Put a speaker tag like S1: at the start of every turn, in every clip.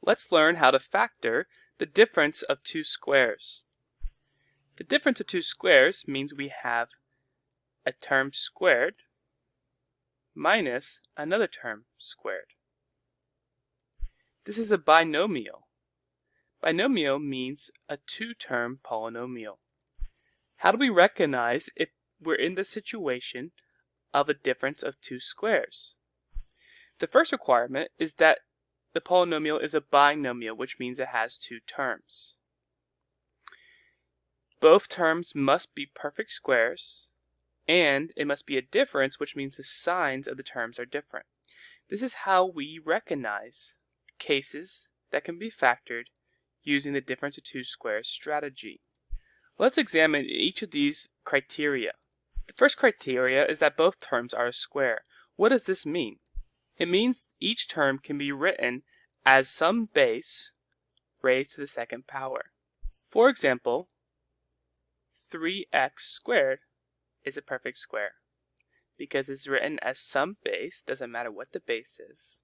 S1: Let's learn how to factor the difference of two squares. The difference of two squares means we have a term squared minus another term squared. This is a binomial. Binomial means a two-term polynomial. How do we recognize if we're in the situation of a difference of two squares? The first requirement is that the polynomial is a binomial, which means it has two terms. Both terms must be perfect squares, and it must be a difference, which means the signs of the terms are different. This is how we recognize cases that can be factored using the difference of two squares strategy. Let's examine each of these criteria. The first criteria is that both terms are a square. What does this mean? It means each term can be written as some base raised to the second power. For example, 3x squared is a perfect square because it's written as some base, doesn't matter what the base is,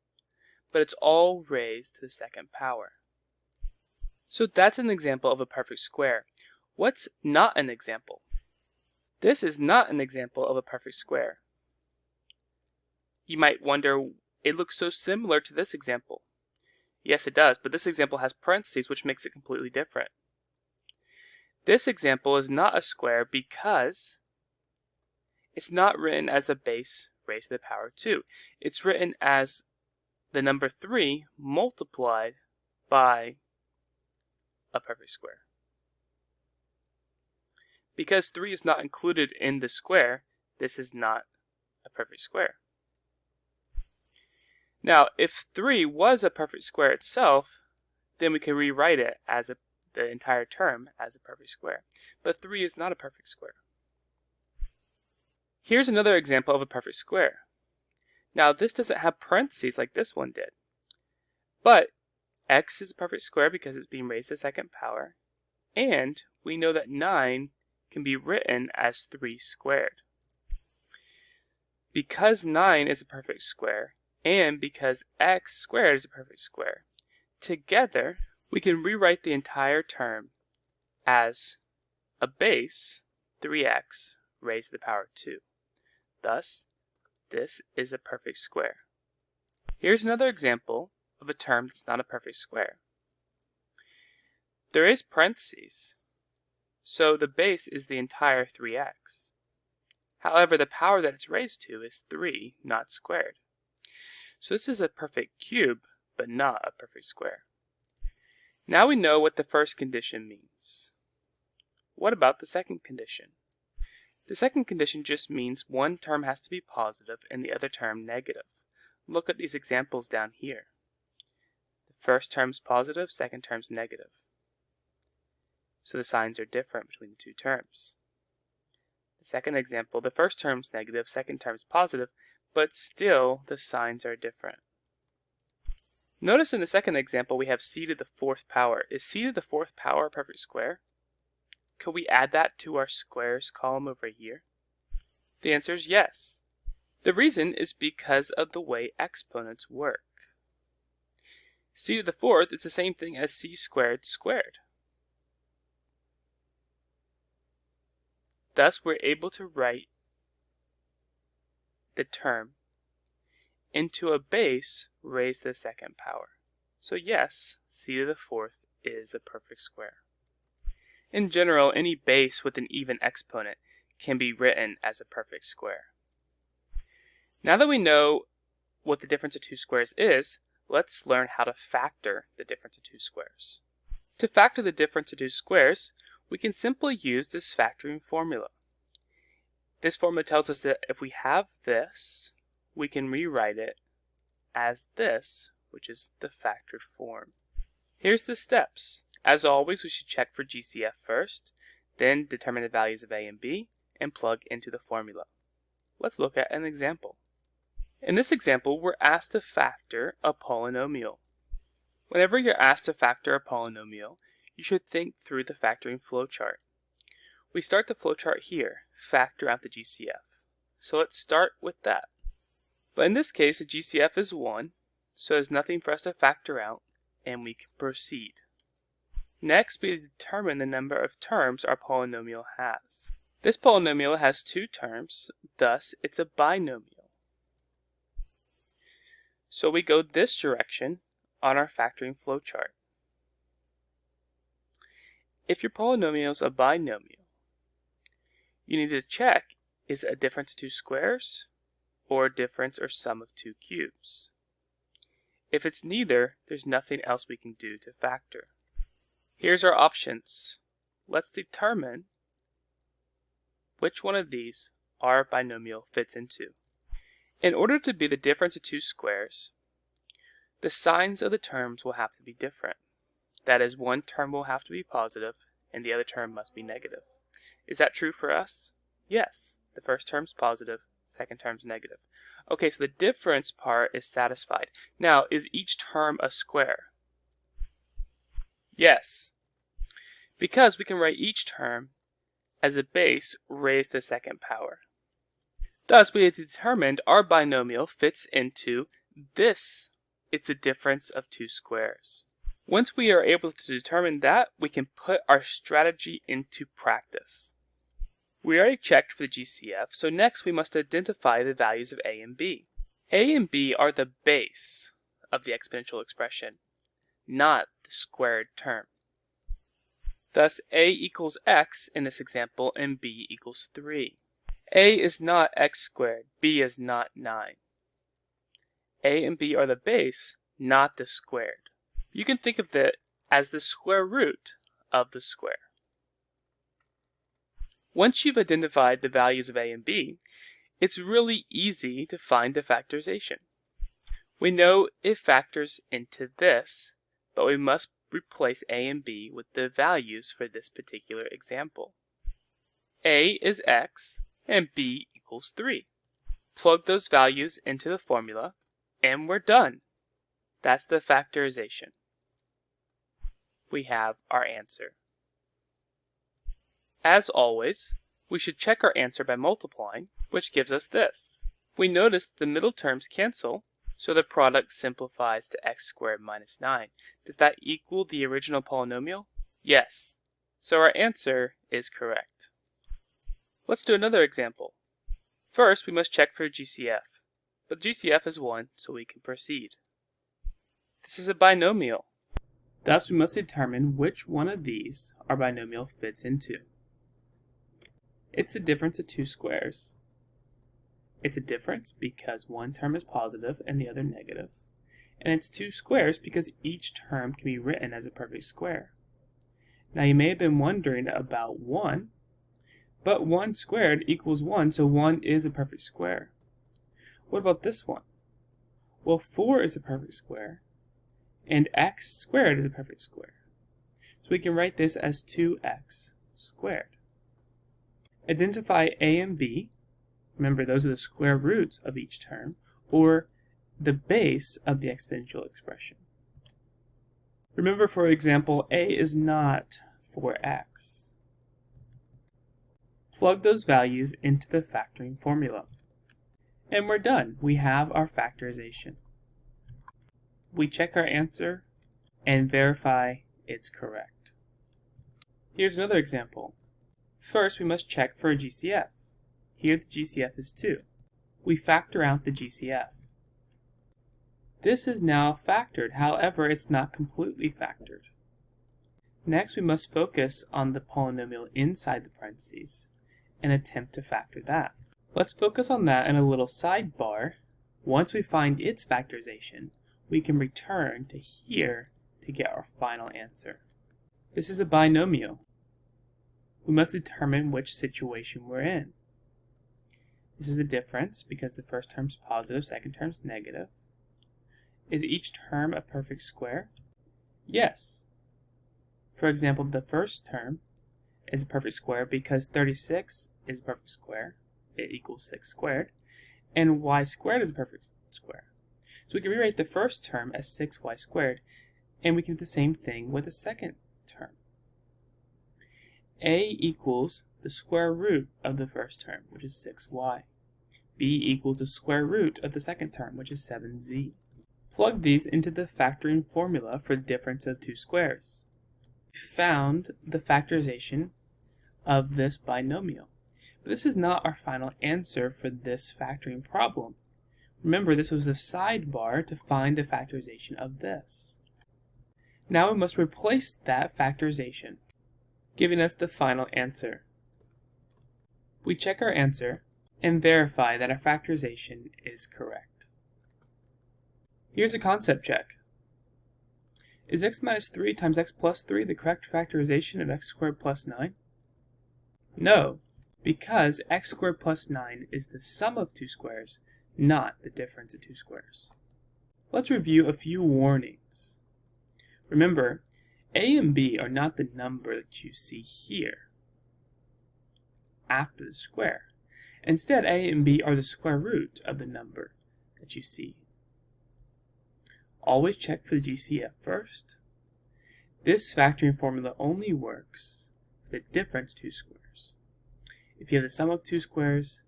S1: but it's all raised to the second power. So that's an example of a perfect square. What's not an example? This is not an example of a perfect square. You might wonder, it looks so similar to this example. Yes, it does, but this example has parentheses, which makes it completely different. This example is not a square because it's not written as a base raised to the power 2. It's written as the number 3 multiplied by a perfect square. Because 3 is not included in the square, this is not a perfect square. Now, if 3 was a perfect square itself, then we can rewrite it as the entire term as a perfect square. But 3 is not a perfect square. Here's another example of a perfect square. Now, this doesn't have parentheses like this one did. But x is a perfect square because it's being raised to the second power. And we know that 9 can be written as 3 squared. Because 9 is a perfect square, and because x squared is a perfect square, together we can rewrite the entire term as a base 3x raised to the power 2. Thus, this is a perfect square. Here's another example of a term that's not a perfect square. There is parentheses, so the base is the entire 3x. However, the power that it's raised to is 3, not squared. So this is a perfect cube, but not a perfect square. Now we know what the first condition means. What about the second condition? The second condition just means one term has to be positive and the other term negative. Look at these examples down here. The first term's positive, second term's negative. So the signs are different between the two terms. The second example, the first term's negative, second term's positive, but still the signs are different. Notice in the second example we have c to the 4th power. Is c to the 4th power a perfect square? Could we add that to our squares column over here? The answer is yes. The reason is because of the way exponents work. C to the 4th is the same thing as c squared squared. Thus, we're able to write the term into a base raised to the second power. So yes, c to the 4th is a perfect square. In general, any base with an even exponent can be written as a perfect square. Now that we know what the difference of two squares is, let's learn how to factor the difference of two squares. To factor the difference of two squares, we can simply use this factoring formula. This formula tells us that if we have this, we can rewrite it as this, which is the factored form. Here's the steps. As always, we should check for GCF first, then determine the values of a and b, and plug into the formula. Let's look at an example. In this example, we're asked to factor a polynomial. Whenever you're asked to factor a polynomial, you should think through the factoring flowchart. We start the flowchart here, factor out the GCF. So let's start with that. But in this case, the GCF is 1, so there's nothing for us to factor out, and we can proceed. Next, we determine the number of terms our polynomial has. This polynomial has two terms, thus it's a binomial. So we go this direction on our factoring flowchart. If your polynomial is a binomial, you need to check, is it a difference of two squares or a difference or sum of two cubes? If it's neither, there's nothing else we can do to factor. Here's our options. Let's determine which one of these our binomial fits into. In order to be the difference of two squares, the signs of the terms will have to be different. That is, one term will have to be positive and the other term must be negative. Is that true for us? Yes. The first term's positive, second term's negative. Okay, so the difference part is satisfied. Now, is each term a square? Yes, because we can write each term as a base raised to the second power. Thus, we have determined our binomial fits into this. It's a difference of two squares. Once we are able to determine that, we can put our strategy into practice. We already checked for the GCF, so next we must identify the values of a and b. A and b are the base of the exponential expression, not the squared term. Thus, a equals x in this example and b equals 3. A is not x squared, b is not 9. A and b are the base, not the squared. You can think of it as the square root of the square. Once you've identified the values of a and b, it's really easy to find the factorization. We know it factors into this, but we must replace a and b with the values for this particular example. A is x and b equals 3. Plug those values into the formula and we're done. That's the factorization. We have our answer. As always, we should check our answer by multiplying, which gives us this. We notice the middle terms cancel, so the product simplifies to x squared minus 9. Does that equal the original polynomial? Yes. So our answer is correct. Let's do another example. First, we must check for GCF. But GCF is 1, so we can proceed. This is a binomial. Thus, we must determine which one of these our binomial fits into. It's the difference of two squares. It's a difference because one term is positive and the other negative. And it's two squares because each term can be written as a perfect square. Now you may have been wondering about 1, but 1 squared equals 1, so 1 is a perfect square. What about this one? Well, 4 is a perfect square, and x squared is a perfect square. So we can write this as 2x squared. Identify a and b. Remember, those are the square roots of each term, or the base of the exponential expression. Remember, for example, a is not 4x. Plug those values into the factoring formula. And we're done. We have our factorization. We check our answer and verify it's correct. Here's another example. First, we must check for a GCF. Here the GCF is 2. We factor out the GCF. This is now factored, however, it's not completely factored. Next, we must focus on the polynomial inside the parentheses and attempt to factor that. Let's focus on that in a little sidebar. Once we find its factorization, we can return to here to get our final answer. This is a binomial. We must determine which situation we're in. This is a difference because the first term's positive, second term's negative. Is each term a perfect square? Yes. For example, the first term is a perfect square because 36 is a perfect square. It equals 6 squared. And y squared is a perfect square. So we can rewrite the first term as 6y squared, and we can do the same thing with the second term. A equals the square root of the first term, which is 6y. B equals the square root of the second term, which is 7z. Plug these into the factoring formula for the difference of two squares. We found the factorization of this binomial. But this is not our final answer for this factoring problem. Remember, this was a sidebar to find the factorization of this. Now we must replace that factorization, giving us the final answer. We check our answer and verify that our factorization is correct. Here's a concept check. Is x minus 3 times x plus 3 the correct factorization of x squared plus 9? No, because x squared plus 9 is the sum of two squares, not the difference of two squares. Let's review a few warnings. Remember, a and b are not the number that you see here after the square. Instead, a and b are the square root of the number that you see. Always check for the GCF first. This factoring formula only works for the difference of two squares. If you have the sum of two squares,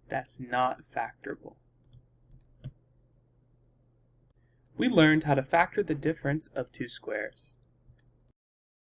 S1: that's not factorable. We learned how to factor the difference of two squares.